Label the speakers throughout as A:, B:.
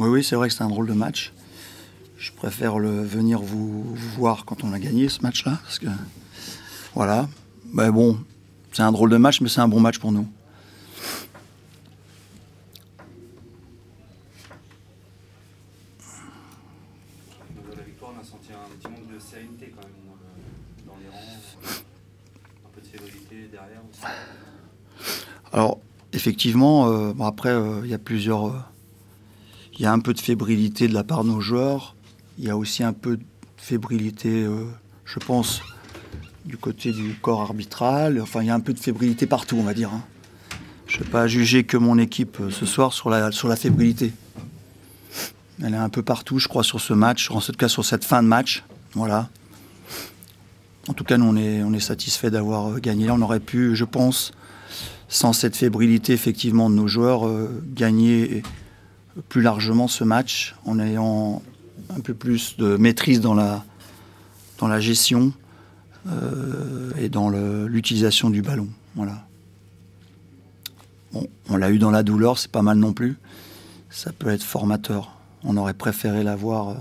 A: Oui, oui, c'est vrai que c'est un drôle de match. Je préfère venir vous voir quand on a gagné ce match-là, parce que voilà. Mais bon, c'est un drôle de match, mais c'est un bon match pour nous.
B: La victoire, on a senti un petit manque de sérénité quand même dans les rangs, un peu de fébrilité derrière aussi.
A: Alors, effectivement, bon après, il y a plusieurs... il y a un peu de fébrilité de la part de nos joueurs. Il y a aussi un peu de fébrilité, je pense, du côté du corps arbitral. Enfin, il y a un peu de fébrilité partout, on va dire. Hein. Je ne vais pas juger que mon équipe ce soir sur la fébrilité. Elle est un peu partout, je crois, sur ce match, en tout cas sur cette fin de match. Voilà. En tout cas, nous, on est satisfait d'avoir gagné. On aurait pu, je pense, sans cette fébrilité, effectivement, de nos joueurs, gagner plus largement ce match, en ayant un peu plus de maîtrise dans la gestion et dans l'utilisation du ballon. Voilà. Bon, on l'a eu dans la douleur, c'est pas mal non plus. Ça peut être formateur. On aurait préféré l'avoir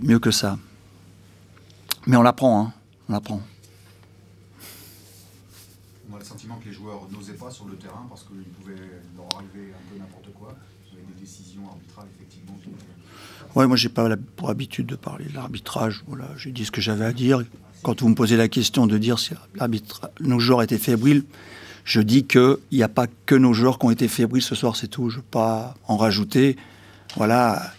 A: mieux que ça. Mais on l'apprend, hein. On l'apprend.
C: On a le sentiment que les joueurs n'osaient pas sur le terrain parce qu'il pouvait leur arriver un peu n'importe quoi. Il y avait des décisions arbitrales, effectivement.
A: Ouais, moi, j'ai pas pour habitude de parler de l'arbitrage. Voilà, j'ai dit ce que j'avais à dire. Quand vous me posez la question de dire si nos joueurs étaient fébriles, je dis qu'il n'y a pas que nos joueurs qui ont été fébriles ce soir, c'est tout. Je ne veux pas en rajouter. Voilà.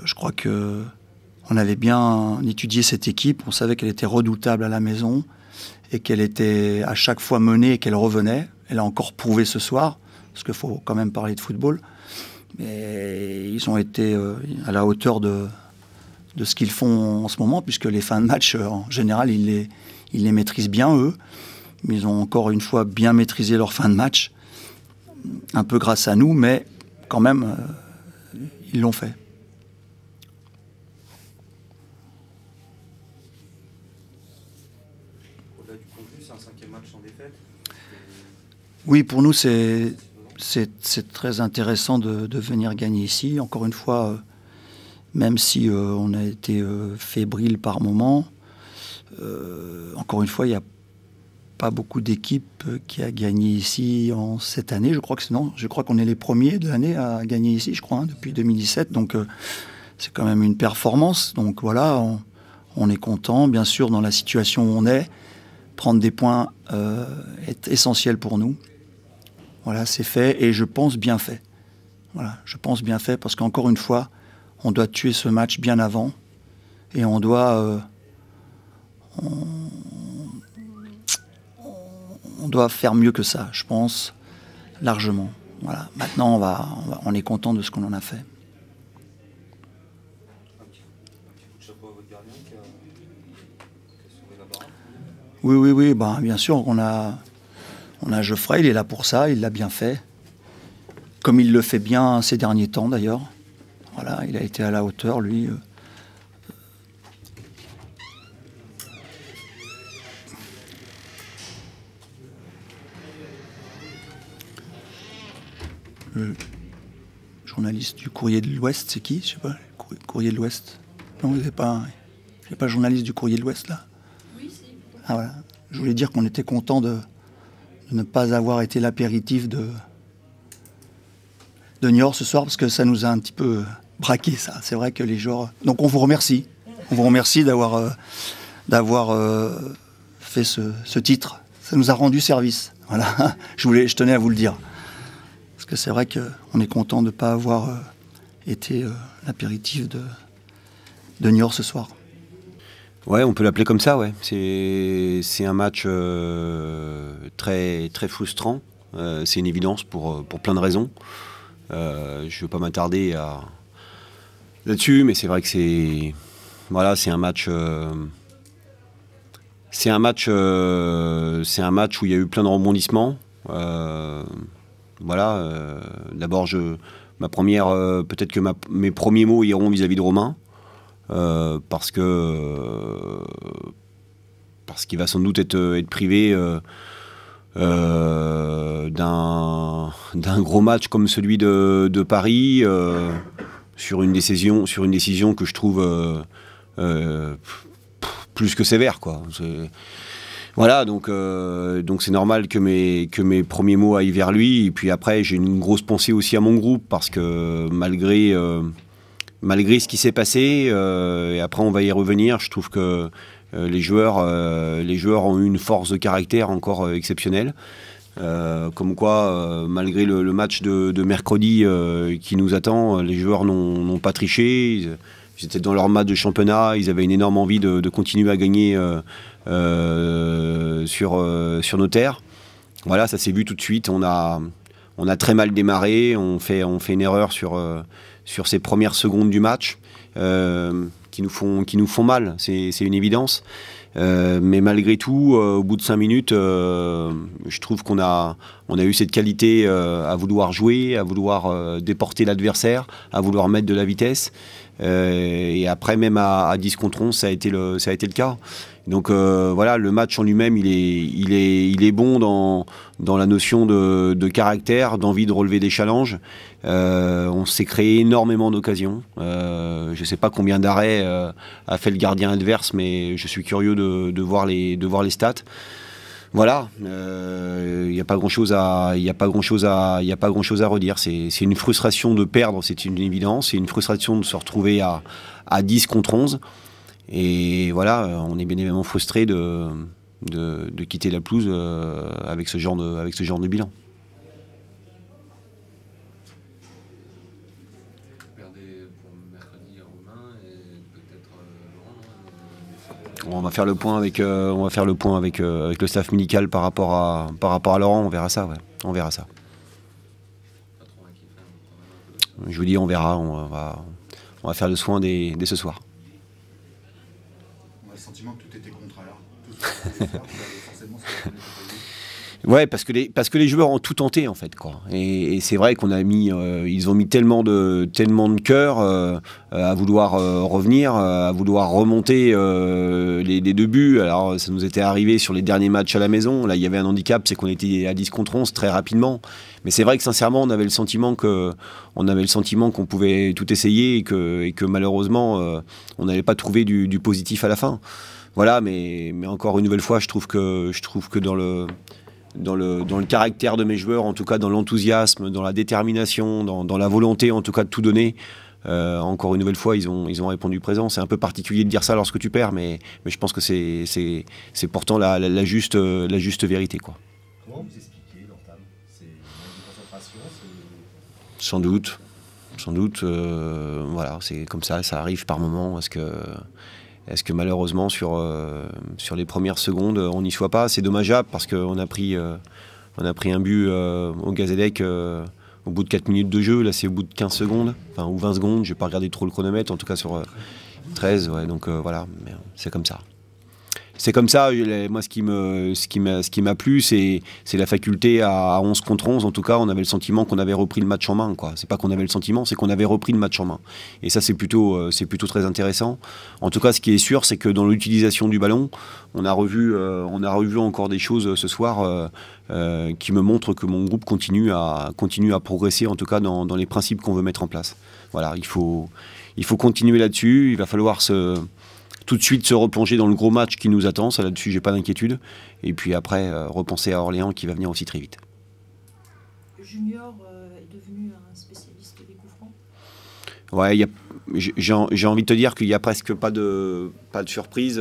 A: Je crois qu'on avait bien étudié cette équipe. On savait qu'elle était redoutable à la maison et qu'elle était à chaque fois menée et qu'elle revenait. Elle a encore prouvé ce soir, parce qu'il faut quand même parler de football. Mais ils ont été à la hauteur de ce qu'ils font en ce moment, puisque les fins de match, en général, ils les maîtrisent bien, eux. Mais ils ont encore une fois bien maîtrisé leur fin de match, un peu grâce à nous, mais quand même, ils l'ont fait.
B: Au-delà du contenu, c'est un 5e match sans défaite.
A: Oui, pour nous, c'est très intéressant de venir gagner ici. Encore une fois, même si on a été fébrile par moment, encore une fois, il y a pas beaucoup d'équipes qui a gagné ici en cette année. Je crois qu'on est les premiers de l'année à gagner ici, je crois, hein, depuis 2017. Donc c'est quand même une performance. Donc voilà, on est content. Bien sûr, dans la situation où on est, prendre des points est essentiel pour nous. Voilà, c'est fait et je pense bien fait. Voilà, je pense bien fait parce qu'encore une fois, on doit tuer ce match bien avant et on doit faire mieux que ça, je pense, largement. Voilà. Maintenant, on est content de ce qu'on en a fait.
B: Un petit coup de chapeau à votre gardien qui a sauvé la baraque.
A: Oui, bah, bien sûr, on a Geoffrey, il est là pour ça, il l'a bien fait. Comme il le fait bien ces derniers temps, d'ailleurs. Voilà, il a été à la hauteur, lui. Le journaliste du Courrier de l'Ouest, c'est qui? Je sais pas, Courrier de l'Ouest. Non, il n'est pas journaliste du Courrier de l'Ouest, là?
D: Oui, si.
A: Ah voilà. Je voulais dire qu'on était content de ne pas avoir été l'apéritif de Niort ce soir, parce que ça nous a un petit peu braqué, ça. C'est vrai que les joueurs... Donc on vous remercie. On vous remercie d'avoir fait ce titre. Ça nous a rendu service. Voilà. Je tenais à vous le dire. Parce que c'est vrai qu'on est content de ne pas avoir été l'apéritif de Niort ce soir.
E: Ouais, on peut l'appeler comme ça, ouais. C'est un match très, très frustrant. C'est une évidence pour plein de raisons. Je ne veux pas m'attarder là-dessus, mais c'est vrai que c'est un match. C'est un match où il y a eu plein de rebondissements. D'abord, peut-être que mes premiers mots iront vis-à-vis de Romain. Parce qu'il va sans doute être privé d'un gros match comme celui de Paris, sur une décision que je trouve plus que sévère, quoi. Voilà, donc c'est normal que mes premiers mots aillent vers lui. Et puis après, j'ai une grosse pensée aussi à mon groupe, parce que malgré ce qui s'est passé, et après on va y revenir, je trouve que les joueurs ont eu une force de caractère encore exceptionnelle. Comme quoi, malgré le match de mercredi qui nous attend, les joueurs n'ont pas triché. Ils étaient dans leur match de championnat, ils avaient une énorme envie de continuer à gagner sur nos terres. Voilà, ça s'est vu tout de suite. On a très mal démarré, on fait une erreur sur ces premières secondes du match qui nous font mal, c'est une évidence. Mais malgré tout, au bout de 5 minutes, je trouve qu'on a eu cette qualité à vouloir jouer, à vouloir déporter l'adversaire, à vouloir mettre de la vitesse. Et après, même à 10 contre 11, ça a été le cas. Donc voilà, le match en lui-même, il est bon dans la notion de caractère, d'envie de relever des challenges. On s'est créé énormément d'occasions. Je ne sais pas combien d'arrêts a fait le gardien adverse, mais je suis curieux de voir les stats. Voilà, il n'y a pas grand-chose à redire. C'est une frustration de perdre, c'est une évidence. C'est une frustration de se retrouver à 10 contre 11. Et voilà, on est bien évidemment frustré de quitter la pelouse avec ce genre de bilan. On va faire le point avec le staff médical par rapport à Laurent. On verra ça, ouais. On verra ça. Je vous dis, on verra. On va faire le soin dès ce soir.
C: On a le sentiment que tout était contraire. Forcément, ça
E: Ouais, parce que les joueurs ont tout tenté, en fait, quoi. Et c'est vrai qu'on a ils ont mis tellement de cœur à vouloir revenir, à vouloir remonter les 2 buts. Alors ça nous était arrivé sur les derniers matchs à la maison. Là, il y avait un handicap, c'est qu'on était à 10 contre 11 très rapidement. Mais c'est vrai que sincèrement, on avait le sentiment qu'on pouvait tout essayer et que malheureusement, on n'avait pas trouvé du positif à la fin. Voilà, mais encore une nouvelle fois, je trouve que dans le caractère de mes joueurs, en tout cas dans l'enthousiasme, dans la détermination, dans la volonté en tout cas de tout donner, encore une nouvelle fois ils ont répondu présent. C'est un peu particulier de dire ça lorsque tu perds, mais je pense que c'est pourtant la juste vérité, quoi.
C: Comment vous expliquez l'entame? C'est une manque de concentration?
E: Sans doute, voilà, c'est comme ça arrive par moment. Est-ce que malheureusement sur les premières secondes on n'y soit pas? C'est dommageable parce qu'on a pris un but au Gazélec au bout de 4 minutes de jeu. Là c'est au bout de 15 secondes, enfin, ou 20 secondes, je n'ai pas regardé trop le chronomètre, en tout cas sur 13, ouais, donc voilà, c'est comme ça. C'est comme ça. Moi, ce qui m'a plu, c'est la faculté à 11 contre 11. En tout cas, on avait le sentiment qu'on avait repris le match en main, quoi. C'est pas qu'on avait le sentiment, c'est qu'on avait repris le match en main. Et ça, c'est plutôt très intéressant. En tout cas, ce qui est sûr, c'est que dans l'utilisation du ballon, on a revu encore des choses ce soir qui me montrent que mon groupe continue à progresser, en tout cas dans les principes qu'on veut mettre en place. Voilà, il faut continuer là-dessus. Il va falloir tout de suite se replonger dans le gros match qui nous attend. Ça, là-dessus, j'ai pas d'inquiétude. Et puis après, repenser à Orléans qui va venir aussi très vite.
D: Junior est devenu un spécialiste des coups francs.
E: Ouais, j'ai envie de te dire qu'il n'y a presque pas de surprise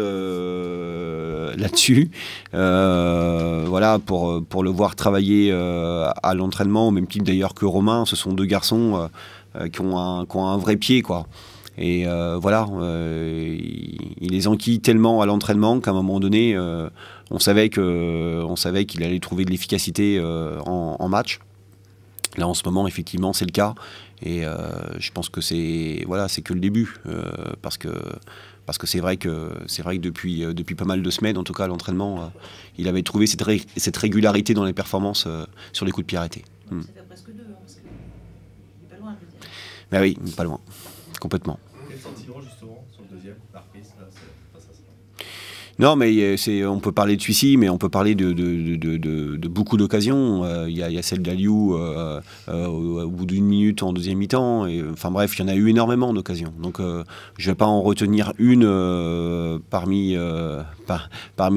E: là-dessus. Voilà, pour le voir travailler à l'entraînement, au même titre d'ailleurs que Romain, ce sont 2 garçons qui ont un vrai pied, quoi. Et voilà, il les enquille tellement à l'entraînement qu'à un moment donné, on savait qu'il allait trouver de l'efficacité en match. Là, en ce moment, effectivement, c'est le cas. Et je pense que c'est que le début, parce que c'est vrai que depuis pas mal de semaines, en tout cas à l'entraînement, il avait trouvé cette régularité dans les performances sur les coups de pied arrêtés.
D: Ça fait presque 2, parce qu'il n'est pas loin, je veux dire.
E: Ben oui, pas loin, complètement.
F: Quel sentiment justement sur le deuxième, la reprise, là, face à ça?
E: Non, mais on peut parler de celui-ci, mais on peut parler de beaucoup d'occasions. Il y a celle d'Aliou au bout d'une minute en deuxième mi-temps. Enfin bref, il y en a eu énormément d'occasions. Donc je ne vais pas en retenir une parmi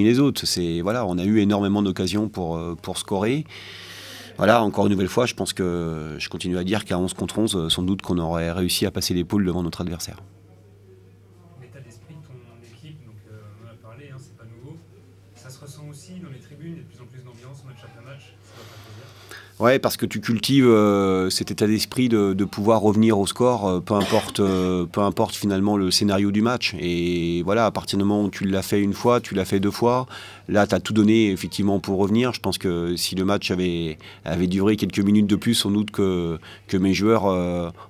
E: les autres. Voilà, on a eu énormément d'occasions pour scorer. Voilà, encore une nouvelle fois, je pense que je continue à dire qu'à 11 contre 11, sans doute qu'on aurait réussi à passer l'épaule devant notre adversaire.
F: L'état d'esprit de ton équipe, donc on en a parlé, hein, c'est pas nouveau. Ça se ressent aussi dans les tribunes, il y a de plus en plus d'ambiance match après match. Ça va faire plaisir.
E: Ouais, parce que tu cultives cet état d'esprit de pouvoir revenir au score, peu importe finalement le scénario du match. Et voilà, à partir du moment où tu l'as fait une fois, tu l'as fait deux fois, là tu as tout donné effectivement pour revenir. Je pense que si le match avait duré quelques minutes de plus, sans doute que mes joueurs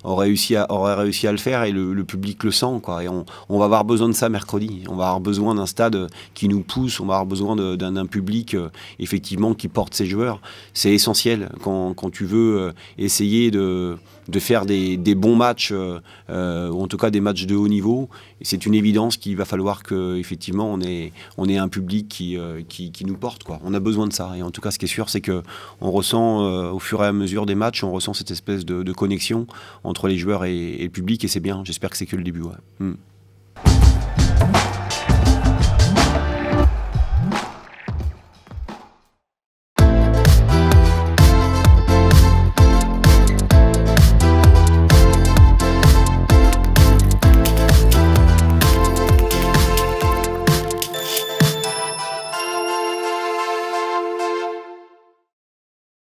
E: auraient réussi à le faire, et le public le sent, quoi. Et on va avoir besoin de ça mercredi. On va avoir besoin d'un stade qui nous pousse, on va avoir besoin d'un public effectivement qui porte ses joueurs. C'est essentiel. Quand tu veux essayer de faire des bons matchs, ou en tout cas des matchs de haut niveau, c'est une évidence qu'il va falloir qu'effectivement on ait un public qui nous porte, quoi. On a besoin de ça. Et en tout cas, ce qui est sûr, c'est qu'on ressent au fur et à mesure des matchs, on ressent cette espèce de connexion entre les joueurs et le public, et c'est bien. J'espère que c'est que le début. Ouais.